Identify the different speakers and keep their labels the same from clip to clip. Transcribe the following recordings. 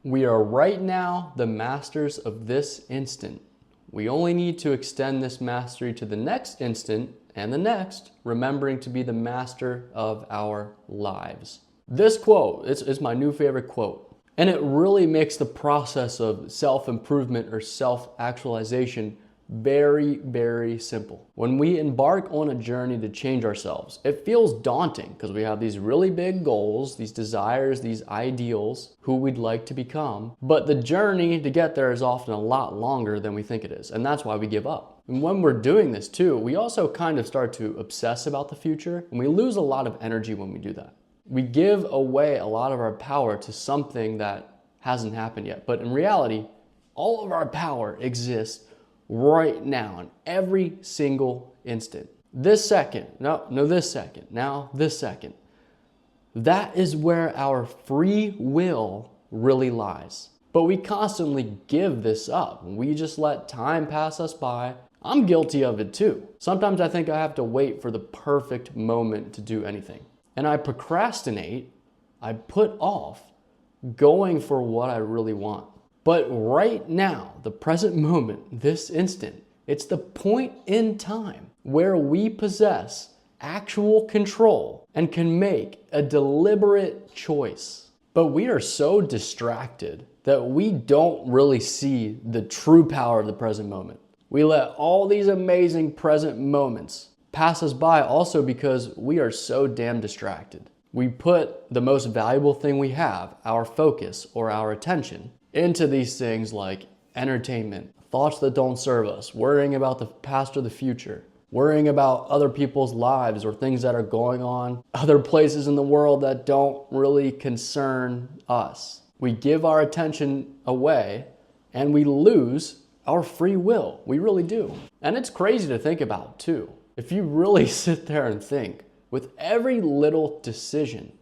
Speaker 1: We are right now the masters of this instant. We only need to extend this mastery to the next instant and the next, remembering to be the master of our lives. This quote is my new favorite quote, and it really makes the process of self-improvement or self-actualization very, very simple. When we embark on a journey to change ourselves, it feels daunting because we have these really big goals, these desires, these ideals, who we'd like to become. But the journey to get there is often a lot longer than we think it is, and that's why we give up. And when we're doing this too, we also kind of start to obsess about the future, and we lose a lot of energy when we do that. We give away a lot of our power to something that hasn't happened yet. But in reality, all of our power exists right now in every single instant. This second, this second, now this second. That is where our free will really lies. But we constantly give this up. We just let time pass us by. I'm guilty of it too. Sometimes I think I have to wait for the perfect moment to do anything. And I procrastinate, I put off going for what I really want. But right now, the present moment, this instant, it's the point in time where we possess actual control and can make a deliberate choice. But we are so distracted that we don't really see the true power of the present moment. We let all these amazing present moments pass us by also because we are so damn distracted. We put the most valuable thing we have, our focus or our attention, into these things like entertainment, thoughts that don't serve us, worrying about the past or the future, worrying about other people's lives or things that are going on, other places in the world that don't really concern us. We give our attention away and we lose our free will. We really do. And it's crazy to think about too. If you really sit there and think, with every little decision,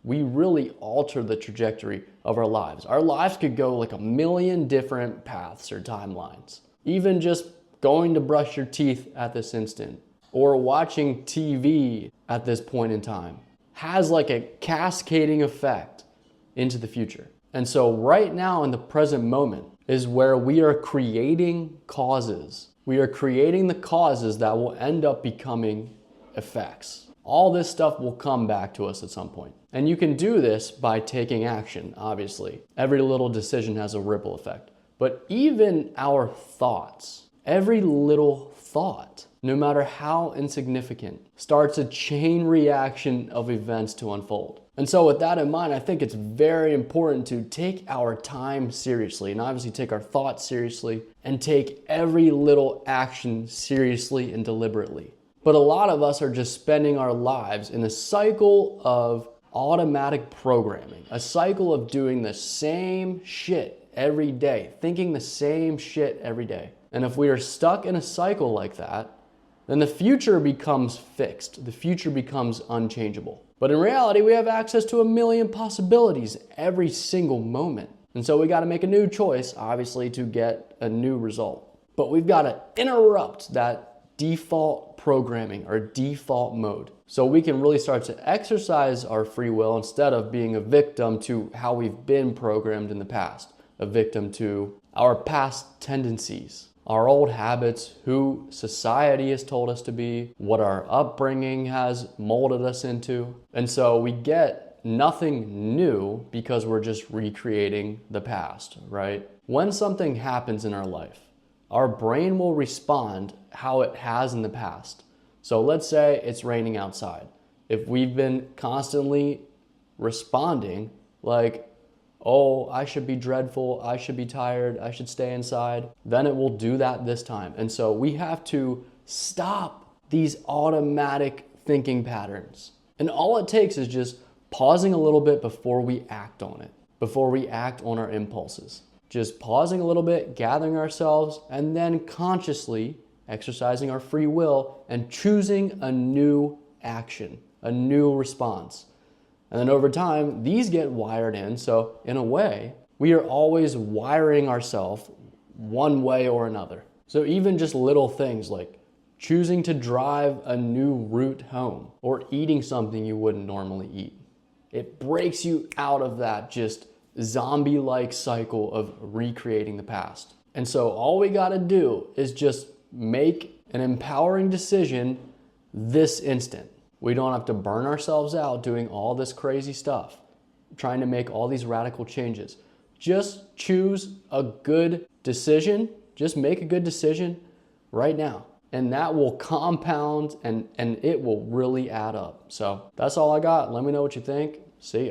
Speaker 1: we really alter the trajectory of our lives. Our lives could go like a million different paths or timelines. Even just going to brush your teeth at this instant or watching TV at this point in time has like a cascading effect into the future. And so right now in the present moment is where we are creating causes. We are creating the causes that will end up becoming effects. All this stuff will come back to us at some point. And you can do this by taking action, obviously. Every little decision has a ripple effect. But even our thoughts, every little thought, no matter how insignificant, starts a chain reaction of events to unfold. And so with that in mind, I think it's very important to take our time seriously and obviously take our thoughts seriously and take every little action seriously and deliberately. But a lot of us are just spending our lives in a cycle of automatic programming, a cycle of doing the same shit every day, thinking the same shit every day. And if we are stuck in a cycle like that, then the future becomes fixed. The future becomes unchangeable. But in reality, we have access to a million possibilities every single moment. And so we got to make a new choice, obviously, to get a new result. But we've got to interrupt that default programming or default mode so we can really start to exercise our free will instead of being a victim to how we've been programmed in the past, a victim to our past tendencies, our old habits, who society has told us to be, what our upbringing has molded us into. And so we get nothing new because we're just recreating the past, right? When something happens in our life, our brain will respond how it has in the past. So let's say it's raining outside. If we've been constantly responding like, oh, I should be dreadful, I should be tired, I should stay inside, then it will do that this time. And so we have to stop these automatic thinking patterns. And all it takes is just pausing a little bit before we act on it, before we act on our impulses. Just pausing a little bit, gathering ourselves, and then consciously exercising our free will and choosing a new action, a new response. And then over time, these get wired in. So in a way, we are always wiring ourselves one way or another. So even just little things like choosing to drive a new route home or eating something you wouldn't normally eat. It breaks you out of that just zombie-like cycle of recreating the past. And so all we got to do is just make an empowering decision this instant. We don't have to burn ourselves out doing all this crazy stuff, trying to make all these radical changes. Just choose a good decision. Just make a good decision right now. And that will compound and it will really add up. So that's all I got. Let me know what you think. See ya.